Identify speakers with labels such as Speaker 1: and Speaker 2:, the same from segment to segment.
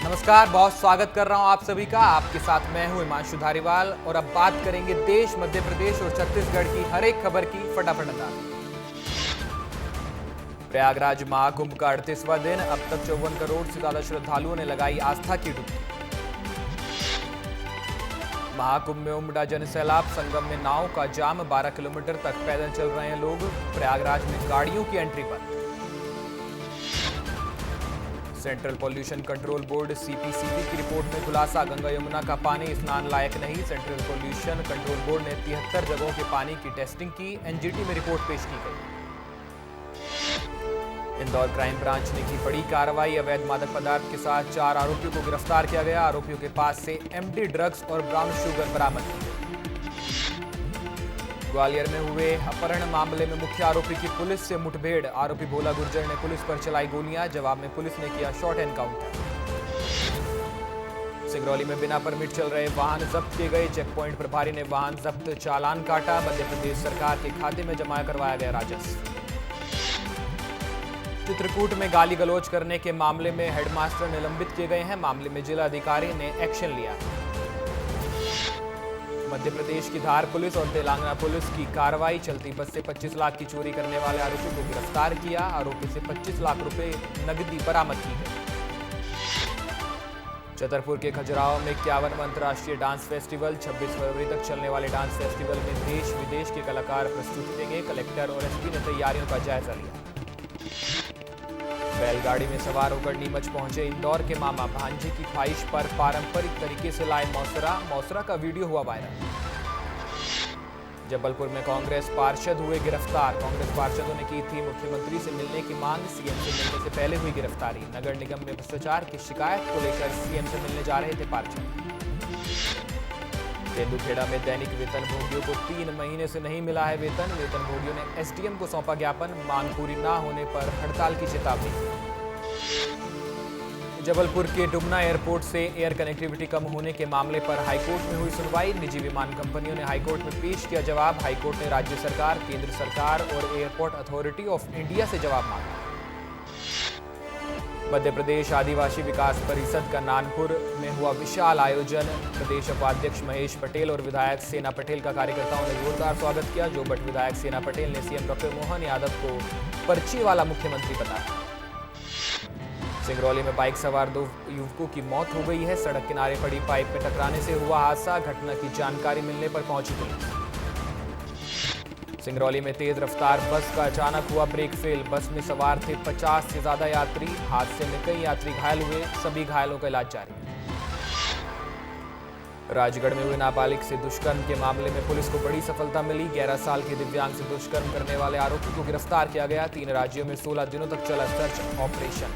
Speaker 1: नमस्कार, बहुत स्वागत कर रहा हूं आप सभी का। आपके साथ मैं हूं हिमांशु धारीवाल और अब बात करेंगे देश, मध्य प्रदेश और छत्तीसगढ़ की हर एक खबर की फटाफट अंदाज। प्रयागराज महाकुंभ का 38वां दिन, अब तक 54 करोड़ से ज्यादा श्रद्धालुओं ने लगाई आस्था की डुबकी। महाकुंभ में उमड़ा जन सैलाब, संगम में नाव का जाम, 12 किलोमीटर तक पैदल चल रहे हैं लोग। प्रयागराज में गाड़ियों की एंट्री बंद। Central pollution control board CPCB की रिपोर्ट में खुलासा, गंगा यमुना का पानी स्नान लायक नहीं। सेंट्रल पॉल्यूशन कंट्रोल बोर्ड ने 73 जगहों के पानी की टेस्टिंग की, एनजीटी में रिपोर्ट पेश की गई। इंदौर क्राइम ब्रांच ने की बड़ी कार्रवाई, अवैध मादक पदार्थ के साथ 4 आरोपियों को गिरफ्तार किया गया। आरोपियों के पास से एमडी ड्रग्स और ब्राउन शुगर बरामद की गई। ग्वालियर में हुए अपहरण मामले में मुख्य आरोपी की पुलिस से मुठभेड़, आरोपी भोला गुर्जर ने पुलिस पर चलाई गोलियां, जवाब में पुलिस ने किया शॉट एनकाउंटर। सिंगरौली में बिना परमिट चल रहे वाहन जब्त किए गए, चेक पॉइंट प्रभारी ने वाहन जब्त चालान काटा। मध्य प्रदेश सरकार के खाते में जमा करवाया गया राजस्व। चित्रकूट में गाली गलौज करने के मामले में हेडमास्टर निलंबित किए गए हैं, मामले में जिला अधिकारी ने एक्शन लिया। मध्य प्रदेश की धार पुलिस और तेलंगाना पुलिस की कार्रवाई, चलती बस से 25 लाख की चोरी करने वाले आरोपी को गिरफ्तार किया। आरोपी से 25 लाख रुपए नकदी बरामद की गई। छतरपुर के खजुराहो में 51वां अंतर्राष्ट्रीय डांस फेस्टिवल, 26 फरवरी तक चलने वाले डांस फेस्टिवल में देश विदेश के कलाकार प्रस्तुति देंगे। कलेक्टर और एसपी ने तैयारियों का जायजा लिया। बैलगाड़ी में सवार होकर नीमच पहुंचे इंदौर के मामा, भांजे की ख्वाहिश पर पारंपरिक तरीके से लाए मौसरा का वीडियो हुआ वायरल। जबलपुर में कांग्रेस पार्षद हुए गिरफ्तार, कांग्रेस पार्षदों ने की थी मुख्यमंत्री से मिलने की मांग, सीएम से मिलने से पहले हुई गिरफ्तारी। नगर निगम में भ्रष्टाचार की शिकायत को लेकर सीएम से मिलने जा रहे थे पार्षद। तेंदुखेड़ा में दैनिक वेतन भोगियों को 3 महीने से नहीं मिला है वेतन, भोगियों ने एसडीएम को सौंपा ज्ञापन, मांग पूरी न होने पर हड़ताल की चेतावनी। जबलपुर के डुमना एयरपोर्ट से एयर कनेक्टिविटी कम होने के मामले पर हाईकोर्ट में हुई सुनवाई, निजी विमान कंपनियों ने हाईकोर्ट में पेश किया जवाब। हाईकोर्ट ने राज्य सरकार, केंद्र सरकार और एयरपोर्ट अथॉरिटी ऑफ इंडिया से जवाब मांगा। मध्य प्रदेश आदिवासी विकास परिषद का नानपुर में हुआ विशाल आयोजन, प्रदेश उपाध्यक्ष महेश पटेल और विधायक सेना पटेल का कार्यकर्ताओं ने जोरदार स्वागत किया। जोबट विधायक सेना पटेल ने सीएम डॉक्टर मोहन यादव को पर्ची वाला मुख्यमंत्री बताया। सिंगरौली में बाइक सवार 2 युवकों की मौत हो गई है, सड़क किनारे पड़ी पाइप में टकराने से हुआ हादसा, घटना की जानकारी मिलने पर पहुंची पुलिस। सिंगरौली में तेज रफ्तार बस का अचानक हुआ ब्रेक फेल, बस में सवार थे 50 से ज्यादा यात्री, हादसे में कई यात्री घायल हुए, सभी घायलों का इलाज जारी। राजगढ़ में हुए नाबालिग से दुष्कर्म के मामले में पुलिस को बड़ी सफलता मिली, 11 साल के दिव्यांग से दुष्कर्म करने वाले आरोपी को गिरफ्तार किया गया। 3 राज्यों में 16 दिनों तक चला सर्च ऑपरेशन।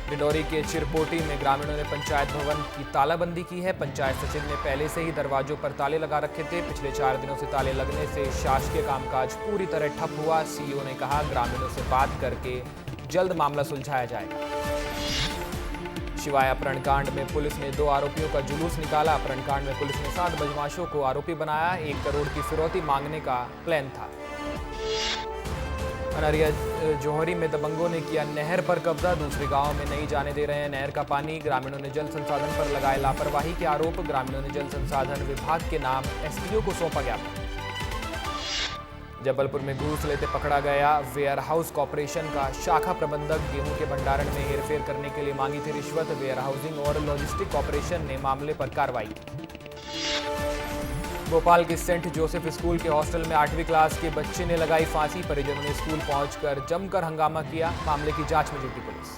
Speaker 1: डिंडौरी के चिरपोटी में ग्रामीणों ने पंचायत भवन की तालाबंदी की है, पंचायत सचिव ने पहले से ही दरवाजों पर ताले लगा रखे थे। पिछले 4 दिनों से ताले लगने से शासकीय कामकाज पूरी तरह ठप हुआ। सीईओ ने कहा ग्रामीणों से बात करके जल्द मामला सुलझाया जाएगा। शिवाय अपहरण कांड में पुलिस ने 2 आरोपियों का जुलूस निकाला, अपहरण कांड में पुलिस ने 7 बदमाशों को आरोपी बनाया, 1 करोड़ की फिरौती मांगने का प्लान था। अनरिया जोहरी में दबंगों ने किया नहर पर कब्जा, दूसरे गांव में नहीं जाने दे रहे हैं नहर का पानी, ग्रामीणों ने जल संसाधन पर लगाए लापरवाही के आरोप, ग्रामीणों ने जल संसाधन विभाग के नाम एसडीओ को सौंपा ज्ञापन। जबलपुर में घूस लेते पकड़ा गया वेयर हाउस कॉर्पोरेशन का शाखा प्रबंधक, गेहूं के भंडारण में हेरफेर करने के लिए मांगी थी रिश्वत, वेयर हाउसिंग और लॉजिस्टिक कॉर्पोरेशन ने मामले पर कार्रवाई की। भोपाल के सेंट जोसेफ स्कूल के हॉस्टल में 8वीं क्लास के बच्चे ने लगाई फांसी, परिजनों ने स्कूल पहुंचकर जमकर हंगामा किया, मामले की जांच में जुटी पुलिस।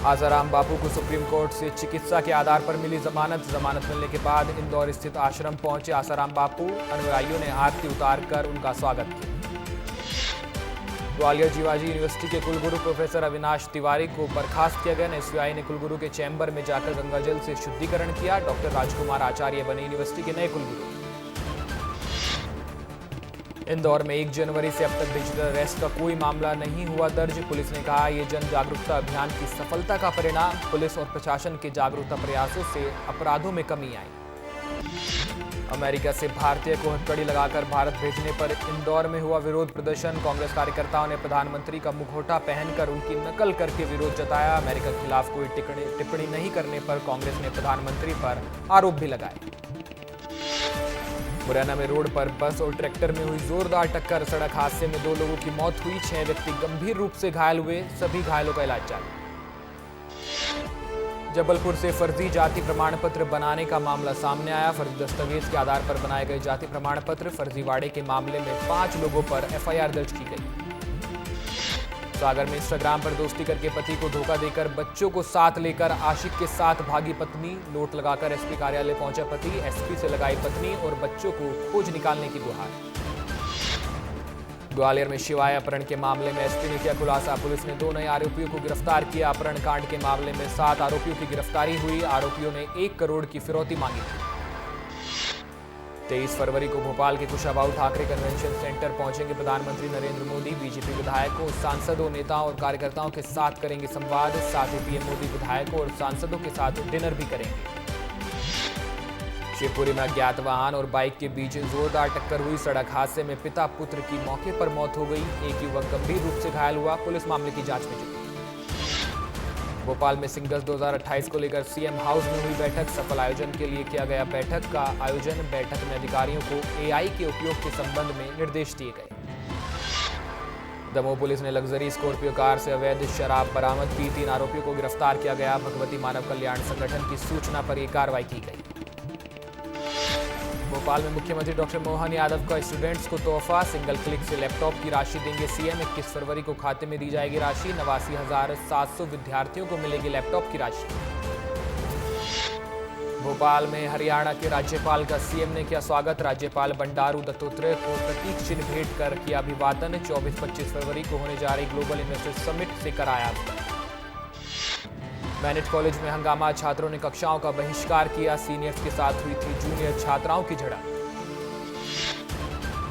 Speaker 1: आसाराम बापू को सुप्रीम कोर्ट से चिकित्सा के आधार पर मिली जमानत मिलने के बाद इंदौर स्थित आश्रम पहुंचे आसाराम बापू, अनुयायियों ने आरती उतारकर उनका स्वागत किया। ग्वालियर जीवाजी यूनिवर्सिटी के कुलगुरु प्रोफेसर अविनाश तिवारी को बर्खास्त किया गया। एसयूआई ने कुलगुरु के चैम्बर में जाकर गंगाजल से शुद्धिकरण किया। डॉक्टर राजकुमार आचार्य बने यूनिवर्सिटी के नए कुलगुरु। इंदौर में 1 जनवरी से अब तक डिजिटल अरेस्ट का कोई मामला नहीं हुआ दर्ज, पुलिस ने कहा यह जन जागरूकता अभियान की सफलता का परिणाम, पुलिस और प्रशासन के जागरूकता प्रयासों से अपराधों में कमी आई। अमेरिका से भारतीय को हथकड़ी लगाकर भारत भेजने पर इंदौर में हुआ विरोध प्रदर्शन। कांग्रेस कार्यकर्ताओं ने प्रधानमंत्री का मुखौटा पहनकर उनकी नकल करके विरोध जताया। अमेरिका के खिलाफ कोई टिप्पणी नहीं करने पर कांग्रेस ने प्रधानमंत्री पर आरोप भी लगाए। मुरैना में रोड पर बस और ट्रैक्टर में हुई जोरदार टक्कर। सड़क हादसे में 2 लोगों की मौत हुई, 6 व्यक्ति गंभीर रूप से घायल हुए। सभी घायलों का इलाज जारी। जबलपुर से फर्जी जाति प्रमाण पत्र बनाने का मामला सामने आया। फर्जी दस्तावेज के आधार पर बनाए गए जाति प्रमाण पत्र फर्जीवाड़े के मामले में 5 लोगों पर एफआईआर दर्ज की गई। सागर में इंस्टाग्राम पर दोस्ती करके पति को धोखा देकर बच्चों को साथ लेकर आशिक के साथ भागी पत्नी। नोट लगाकर एसपी कार्यालय पहुंचा पति, एसपी से लगाई पत्नी और बच्चों को खोज निकालने की गुहार। ग्वालियर में शिवाय अपहरण के मामले में एसपी ने किया खुलासा। पुलिस ने 2 नए आरोपियों को गिरफ्तार किया। अपहरण कांड के मामले में 7 आरोपियों की गिरफ्तारी हुई। आरोपियों ने 1 करोड़ की फिरौती मांगी थी। 23 फरवरी को भोपाल के कुशाभाऊ ठाकरे कन्वेंशन सेंटर पहुंचेंगे प्रधानमंत्री नरेंद्र मोदी। बीजेपी विधायकों, सांसदों, नेताओं और कार्यकर्ताओं के साथ करेंगे संवाद। साथ ही पीएम मोदी विधायकों और सांसदों के साथ डिनर भी करेंगे। शिवपुरी में अज्ञात वाहन और बाइक के बीच जोरदार टक्कर हुई। सड़क हादसे में पिता पुत्र की मौके पर मौत हो गई। एक युवक गंभीर रूप से घायल हुआ। पुलिस मामले की जांच में जुटी। भोपाल में सिंगल्स 2028 को लेकर सीएम हाउस में हुई बैठक। सफल आयोजन के लिए किया गया बैठक का आयोजन। बैठक में अधिकारियों को एआई के उपयोग के संबंध में निर्देश दिए गए। दमोह पुलिस ने लग्जरी स्कॉर्पियो कार से अवैध शराब बरामद की। 3 आरोपियों को गिरफ्तार किया गया। भगवती मानव कल्याण संगठन की सूचना पर यह कार्रवाई की गई। भोपाल में मुख्यमंत्री डॉक्टर मोहन यादव का स्टूडेंट्स को तोहफा। सिंगल क्लिक से लैपटॉप की राशि देंगे सीएम। 21 फरवरी को खाते में दी जाएगी राशि। 89,700 विद्यार्थियों को मिलेगी लैपटॉप की राशि। भोपाल में हरियाणा के राज्यपाल का सीएम ने किया स्वागत। राज्यपाल बंडारू दत्तात्रेय को प्रतीक चिन्ह भेंट कर किया अभिवादन। 24-25 फरवरी को होने जा रही ग्लोबल इन्वेस्टर समिट से कराया। मैनेट कॉलेज में हंगामा, छात्रों ने कक्षाओं का बहिष्कार किया। सीनियर्स के साथ हुई थी जूनियर छात्राओं की झड़प।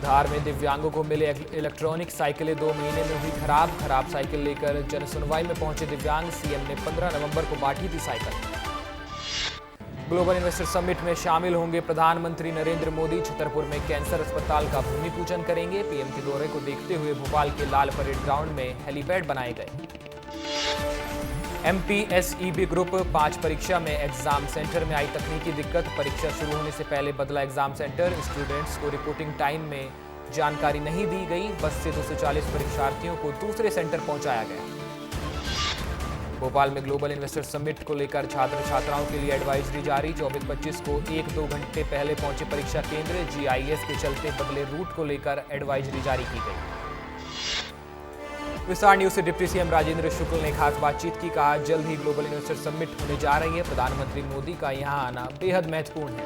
Speaker 1: धार में दिव्यांगों को मिले इलेक्ट्रॉनिक साइकिलें 2 महीने में हुई खराब साइकिल लेकर जनसुनवाई में पहुंचे दिव्यांग। सीएम ने 15 नवंबर को बांटी थी साइकिल। ग्लोबल इन्वेस्टर समिट में शामिल होंगे प्रधानमंत्री नरेंद्र मोदी। छतरपुर में कैंसर अस्पताल का भूमि पूजन करेंगे। पीएम के दौरे को देखते हुए भोपाल के लाल परेड ग्राउंड में हेलीपैड बनाए गए। एमपीएसईबी ग्रुप 5 परीक्षा में एग्जाम सेंटर में आई तकनीकी दिक्कत। परीक्षा शुरू होने से पहले बदला एग्जाम सेंटर। स्टूडेंट्स को रिपोर्टिंग टाइम में जानकारी नहीं दी गई। बस से 240 परीक्षार्थियों को दूसरे सेंटर पहुंचाया गया। भोपाल में ग्लोबल इन्वेस्टर समिट को लेकर छात्र छात्राओं के लिए एडवाइजरी जारी। 24-25 को 1-2 घंटे पहले पहुंचे परीक्षा केंद्र। जीआईएस के चलते बदले रूट को लेकर एडवाइजरी जारी की गई। विस्तार न्यूज से डिप्टी सीएम राजेंद्र शुक्ल ने खास बातचीत की। कहा, जल्द ही ग्लोबल इन्वेस्टर समिट होने जा रही है। प्रधानमंत्री मोदी का यहां आना बेहद महत्वपूर्ण है।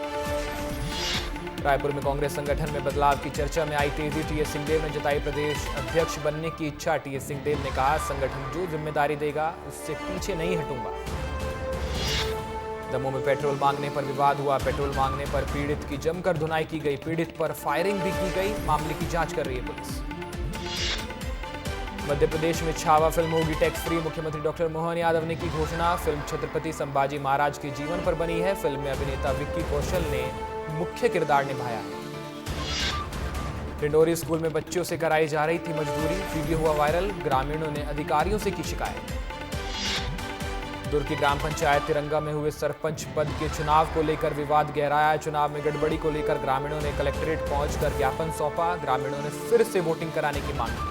Speaker 1: रायपुर में कांग्रेस संगठन में बदलाव की चर्चा में आई तेजी। टीएस सिंहदेव ने जताई प्रदेश अध्यक्ष बनने की इच्छा। टीएस सिंहदेव ने कहा, संगठन जो जिम्मेदारी देगा उससे पीछे नहीं हटूंगा। दमोह में पेट्रोल मांगने पर विवाद हुआ। पेट्रोल मांगने पर पीड़ित की जमकर धुनाई की गई। पीड़ित पर फायरिंग भी की गई। मामले की जांच कर रही है पुलिस। मध्य प्रदेश में छावा फिल्म होगी टैक्स फ्री। मुख्यमंत्री डॉक्टर मोहन यादव ने की घोषणा। फिल्म छत्रपति संभाजी महाराज के जीवन पर बनी है। फिल्म में अभिनेता विक्की कौशल ने मुख्य किरदार निभाया है। डिंडोरी स्कूल में बच्चों से कराई जा रही थी मजदूरी। वीडियो हुआ वायरल। ग्रामीणों ने अधिकारियों से की शिकायत। दुर्ग की ग्राम पंचायत तिरंगा में हुए सरपंच पद के चुनाव को लेकर विवाद गहराया। चुनाव में गड़बड़ी को लेकर ग्रामीणों ने कलेक्ट्रेट पहुंचकर ज्ञापन सौंपा। ग्रामीणों ने फिर से वोटिंग कराने की मांग की।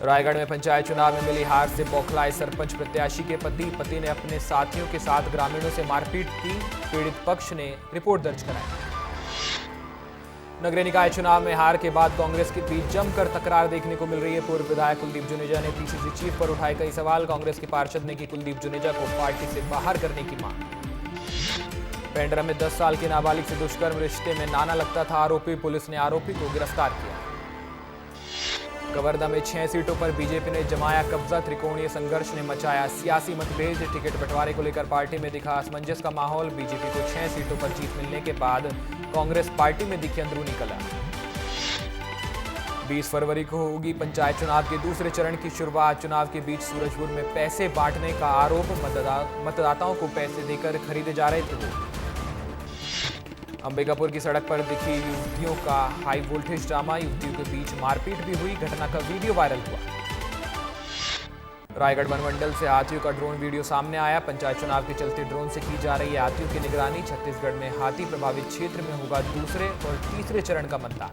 Speaker 1: रायगढ़ में पंचायत चुनाव में मिली हार से बौखलाए सरपंच प्रत्याशी के पति ने अपने साथियों के साथ ग्रामीणों से मारपीट की। पीड़ित पक्ष ने रिपोर्ट दर्ज कराई। नगरीय निकाय चुनाव में हार के बाद कांग्रेस के बीच जमकर तकरार देखने को मिल रही है। पूर्व विधायक कुलदीप जुनेजा ने पीसीसी चीफ पर उठाए कई सवाल। कांग्रेस के पार्षद ने की कुलदीप जुनेजा को पार्टी से बाहर करने की मांग। पेंड्रा में 10 साल के नाबालिग से दुष्कर्म रिश्ते में नाना लगता था आरोपी। पुलिस ने आरोपी को गिरफ्तार किया। कवर्धा में 6 सीटों पर बीजेपी ने जमाया कब्जा। त्रिकोणीय संघर्ष ने मचाया सियासी मतभेद। टिकट बंटवारे को लेकर पार्टी में दिखा असमंजस का माहौल। बीजेपी को 6 सीटों पर जीत मिलने के बाद कांग्रेस पार्टी में दिखी अंदरूनी कलह। 20 फरवरी को होगी पंचायत चुनाव के दूसरे चरण की शुरुआत। चुनाव के बीच सूरजपुर में पैसे बांटने का आरोप। मतदाताओं को पैसे देकर खरीदे जा रहे थे वोट। अंबिकापुर की सड़क पर दिखी युवतियों का हाई वोल्टेज ड्रामा, युवतियों के बीच मारपीट भी हुई, घटना का वीडियो वायरल हुआ। रायगढ़ वनमंडल से हाथियों का ड्रोन वीडियो सामने आया, पंचायत चुनाव के चलते ड्रोन से की जा रही है हाथियों की निगरानी। छत्तीसगढ़ में हाथी प्रभावित क्षेत्र में होगा दूसरे और तीसरे चरण का मतदान।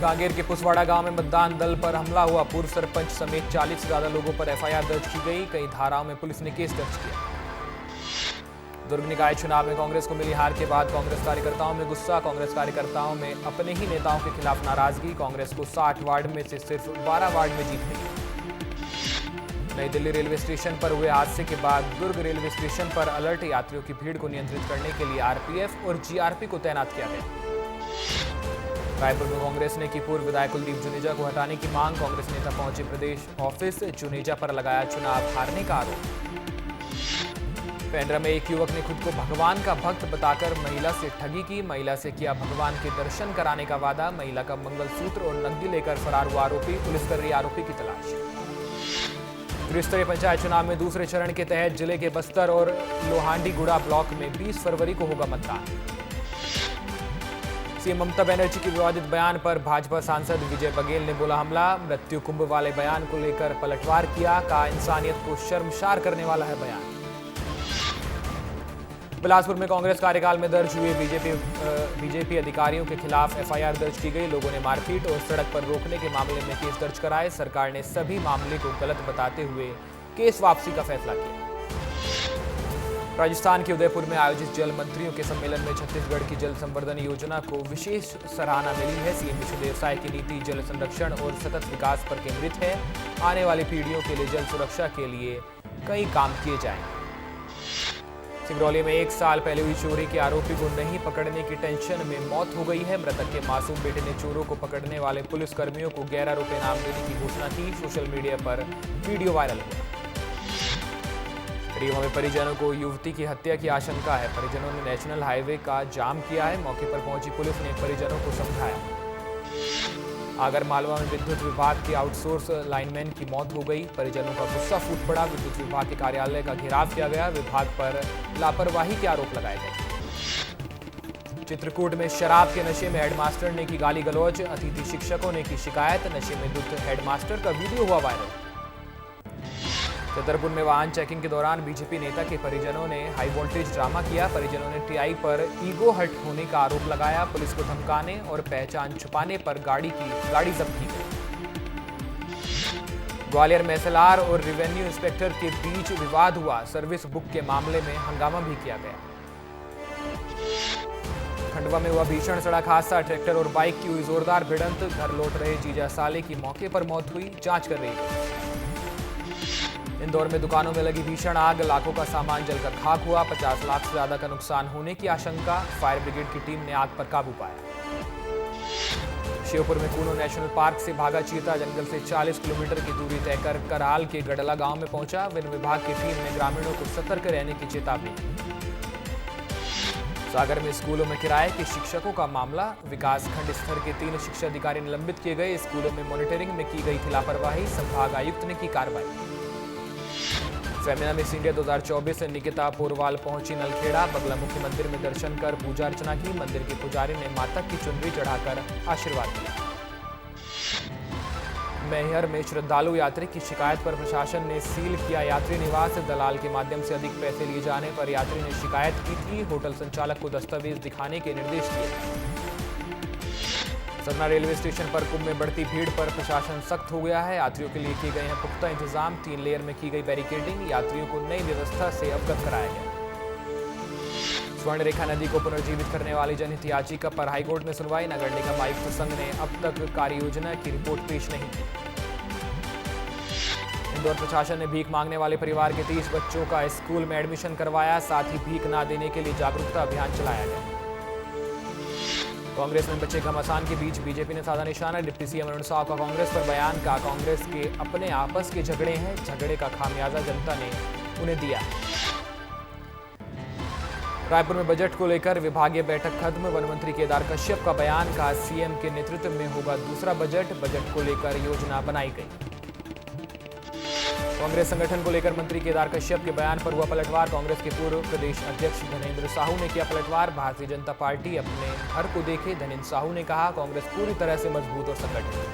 Speaker 1: कांगेर के पुसवाड़ा गांव में मतदान दल पर हमला हुआ, पूर्व सरपंच समेत 40 से ज्यादा लोगों पर एफआईआर दर्ज की गई, कई धाराओं में पुलिस ने केस दर्ज किया। दुर्ग निकाय चुनाव में कांग्रेस को मिली हार के बाद कांग्रेस कार्यकर्ताओं में गुस्सा, कांग्रेस कार्यकर्ताओं में अपने ही नेताओं के खिलाफ नाराजगी, कांग्रेस को 60 वार्ड में से सिर्फ 12 वार्ड में जीत मिली। नई दिल्ली रेलवे स्टेशन पर हुए हादसे के बाद दुर्ग रेलवे स्टेशन पर अलर्ट, यात्रियों की भीड़ को नियंत्रित करने के लिए आरपीएफ और जीआरपी को तैनात किया गया। रायपुर में कांग्रेस ने की पूर्व विधायक कुलदीप जुनेजा को हटाने की मांग, कांग्रेस नेता पहुंचे प्रदेश ऑफिस, जुनेजा पर लगाया चुनाव हारने का आरोप। पेंड्रा में एक युवक ने खुद को भगवान का भक्त बताकर महिला से ठगी की, महिला से किया भगवान के दर्शन कराने का वादा, महिला का मंगलसूत्र और नकदी लेकर फरार हुआ आरोपी, पुलिस कर रही आरोपी की तलाश। त्रिस्तरीय पंचायत चुनाव में दूसरे चरण के तहत जिले के बस्तर और लोहांडीगुड़ा ब्लॉक में 20 फरवरी को होगा मतदान। सीएम ममता बनर्जी के विवादित बयान पर भाजपा सांसद विजय बघेल ने बोला हमला, मृत्यु कुंभ वाले बयान को लेकर पलटवार किया, कहा इंसानियत को शर्मसार करने वाला है बयान। बिलासपुर में कांग्रेस कार्यकाल में दर्ज हुए बीजेपी अधिकारियों के खिलाफ एफआईआर दर्ज की गई, लोगों ने मारपीट और सड़क पर रोकने के मामले में केस दर्ज कराए, सरकार ने सभी मामले को गलत बताते हुए केस वापसी का फैसला किया। राजस्थान के उदयपुर में आयोजित जल मंत्रियों के सम्मेलन में छत्तीसगढ़ की जल संवर्धन योजना को विशेष सराहना मिली है। सीएम विष्णुदेव साय की नीति जल संरक्षण और सतत विकास पर केंद्रित है, आने वाली पीढ़ियों के लिए जल सुरक्षा के लिए कई काम किए जाएंगे। सिंगरौली में 1 साल पहले हुई चोरी के आरोपी को नहीं पकड़ने की टेंशन में मौत हो गई है, मृतक के मासूम बेटे ने चोरों को पकड़ने वाले पुलिसकर्मियों को 11 रुपए इनाम देने की घोषणा की, सोशल मीडिया पर वीडियो वायरल हुआ। रीवा में परिजनों को युवती की हत्या की आशंका है, परिजनों ने नेशनल हाईवे का जाम किया है, मौके पर पहुंची पुलिस ने परिजनों को समझाया। आगर मालवा में विद्युत विभाग के आउटसोर्स लाइनमैन की मौत हो गई, परिजनों का गुस्सा फूट पड़ा, विद्युत विभाग के कार्यालय का घेराव किया गया, विभाग पर लापरवाही के आरोप लगाए गए। चित्रकूट में शराब के नशे में हेडमास्टर ने की गाली गलौज, अतिथि शिक्षकों ने की शिकायत, नशे में धुत हेडमास्टर का वीडियो हुआ वायरल। छतरपुर में वाहन चेकिंग के दौरान बीजेपी नेता के परिजनों ने हाई वोल्टेज ड्रामा किया, परिजनों ने टीआई पर ईगो हर्ट होने का आरोप लगाया, पुलिस को धमकाने और पहचान छुपाने पर गाड़ी जब्त की गई। ग्वालियर में एसएलआर और रेवेन्यू इंस्पेक्टर के बीच विवाद हुआ, सर्विस बुक के मामले में हंगामा भी किया गया। खंडवा में हुआ भीषण सड़क हादसा, ट्रैक्टर और बाइक की हुई जोरदार भिड़ंत, घर लौट रहे जीजा साले की मौके पर मौत हुई, जांच कर रही है। इंदौर में दुकानों में लगी भीषण आग, लाखों का सामान जलकर खाक हुआ, 50 लाख से ज्यादा का नुकसान होने की आशंका, फायर ब्रिगेड की टीम ने आग पर काबू पाया। श्योपुर में कूनो नेशनल पार्क से भागा चीता, जंगल से 40 किलोमीटर की दूरी तय कर कराल के गडला गांव में पहुंचा, वन विभाग की टीम ने ग्रामीणों को सतर्क रहने की चेतावनी दी। सागर में स्कूलों में किराए के शिक्षकों का मामला, विकासखंड स्तर के 3 शिक्षा अधिकारी निलंबित किए गए, स्कूलों में मॉनिटरिंग में की गई थी लापरवाही, संभाग आयुक्त ने की कार्रवाई। फेमिना मिस इंडिया 2024 से निकिता पोरवाल पहुंची नलखेड़ा, बगलामुखी मंदिर में दर्शन कर पूजा अर्चना की, मंदिर के पुजारी ने माता की चुनरी चढ़ाकर आशीर्वाद दिया। मैहर में श्रद्धालु यात्री की शिकायत पर प्रशासन ने सील किया यात्री निवास, दलाल के माध्यम से अधिक पैसे लिए जाने पर यात्री ने शिकायत की थी, होटल संचालक को दस्तावेज दिखाने के निर्देश दिए। सरना रेलवे स्टेशन पर कुंभ में बढ़ती भीड़ पर प्रशासन सख्त हो गया है, यात्रियों के लिए किए गए हैं पुख्ता इंतजाम, 3 लेयर में की गई बैरिकेडिंग, यात्रियों को नई व्यवस्था से अवगत कराया गया। स्वर्ण रेखा नदी को पुनर्जीवित करने वाली जनहित याचिका पर हाईकोर्ट में सुनवाई, नगर निगम आयुक्त संघ ने अब तक कार्य योजना की रिपोर्ट पेश नहीं की। इंदौर प्रशासन ने भीख मांगने वाले परिवार के 30 बच्चों का स्कूल में एडमिशन करवाया, साथ ही भीख न देने के लिए जागरूकता अभियान चलाया गया। कांग्रेस में बचे घमासान के बीच बीजेपी ने साधा निशाना, डिप्टी सीएम अरुण साव का कांग्रेस पर बयान, का कांग्रेस के अपने आपस के झगड़े हैं, झगड़े का खामियाजा जनता ने उन्हें दिया। रायपुर में बजट को लेकर विभागीय बैठक खत्म, वन मंत्री केदार कश्यप का बयान, कहा सीएम के नेतृत्व में होगा दूसरा बजट को लेकर योजना बनाई गई। कांग्रेस संगठन को लेकर मंत्री केदार कश्यप के बयान पर हुआ पलटवार। कांग्रेस के पूर्व प्रदेश अध्यक्ष धनेंद्र साहू ने किया पलटवार। भारतीय जनता पार्टी अपने घर को देखे, धनेंद्र साहू ने कहा। कांग्रेस पूरी तरह से मजबूत और संगठित है।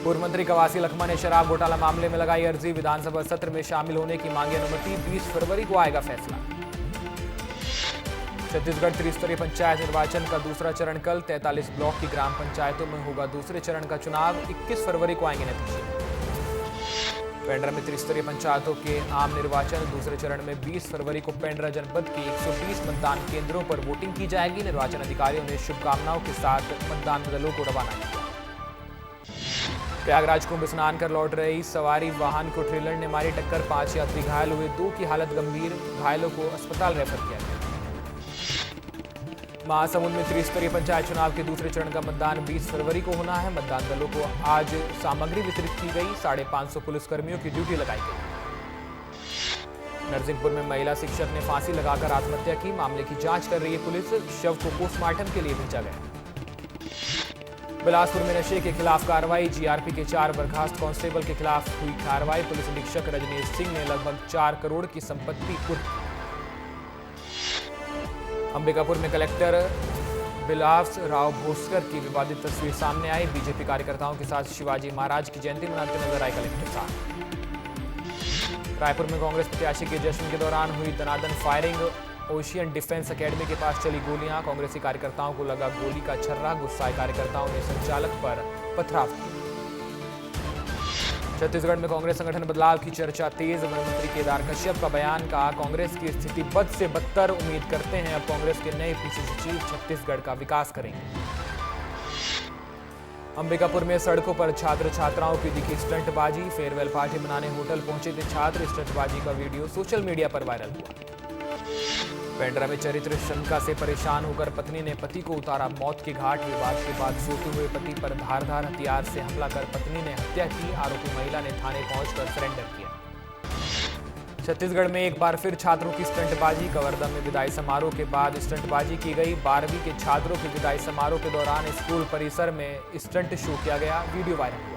Speaker 1: पूर्व मंत्री कवासी लखमा ने शराब घोटाला मामले में लगाई अर्जी। विधानसभा सत्र में शामिल होने की मांगी अनुमति। 20 फरवरी को आएगा फैसला। छत्तीसगढ़ त्रिस्तरीय पंचायत निर्वाचन का दूसरा चरण कल। 43 ब्लॉक की ग्राम पंचायतों में होगा दूसरे चरण का चुनाव। 21 फरवरी को आएंगे नतीजे। पेंड्रा में त्रिस्तरीय पंचायतों के आम निर्वाचन दूसरे चरण में 20 फरवरी को पेंड्रा जनपद के 120 मतदान केंद्रों पर वोटिंग की जाएगी। निर्वाचन अधिकारियों ने शुभकामनाओं के साथ मतदान दलों को रवाना किया। प्रयागराज कुंभ स्नान कर लौट रही सवारी वाहन को ट्रेलर ने मारी टक्कर। 5 यात्री घायल हुए, 2 की हालत गंभीर। घायलों को अस्पताल रेफर किया गया। महासमुंद में त्रिस्तरीय पंचायत चुनाव के दूसरे चरण का मतदान 20 फरवरी को होना है। मतदान दलों को आज सामग्री वितरित की गई। 550 पुलिसकर्मियों की ड्यूटी लगाई गई। नरसिंहपुर में महिला शिक्षक ने फांसी लगाकर आत्महत्या की। मामले की जांच कर रही है पुलिस। शव को पोस्टमार्टम के लिए भेजा गया। बिलासपुर में नशे के खिलाफ कार्रवाई। जीआरपी के 4 बर्खास्त कांस्टेबल के खिलाफ हुई कार्रवाई। पुलिस अधीक्षक रजनीश सिंह ने लगभग 4 करोड़ की संपत्ति कुर्क की। अंबिकापुर में कलेक्टर बिलास राव भोसकर की विवादित तस्वीर सामने आई। बीजेपी कार्यकर्ताओं के साथ शिवाजी महाराज की जयंती मनाते नजर आए कलेक्टर साहब। रायपुर में कांग्रेस प्रत्याशी के जश्न के दौरान हुई दनादन फायरिंग। ओशियन डिफेंस एकेडमी के पास चली गोलियां। कांग्रेसी कार्यकर्ताओं को लगा गोली का छर्रा। गुस्साए कार्यकर्ताओं ने संचालक पर पथराव किया। छत्तीसगढ़ में कांग्रेस संगठन बदलाव की चर्चा तेज। वन मंत्री केदार कश्यप का बयान। कहा, कांग्रेस की स्थिति बद से बदतर। उम्मीद करते हैं अब कांग्रेस के नए पीसीसी चीफ छत्तीसगढ़ का विकास करेंगे। अंबिकापुर में सड़कों पर छात्र छात्राओं की दिखी स्टंटबाजी। फेयरवेल पार्टी मनाने होटल पहुंचे थे छात्र। स्टंटबाजी का वीडियो सोशल मीडिया पर वायरल हुआ। पेंड्रा में चरित्र शंका से परेशान होकर पत्नी ने पति को उतारा मौत के घाट। विवाद के बाद सोते हुए पति पर धारदार हथियार से हमला कर पत्नी ने हत्या की। आरोपी महिला ने थाने पहुंचकर सरेंडर किया। छत्तीसगढ़ में एक बार फिर छात्रों की स्टंटबाजी। कवर्धा में विदाई समारोह के बाद स्टंटबाजी की गई। 12वीं के छात्रों की विदाई समारोह के दौरान स्कूल परिसर में स्टंट शो किया गया। वीडियो वायरल हुआ।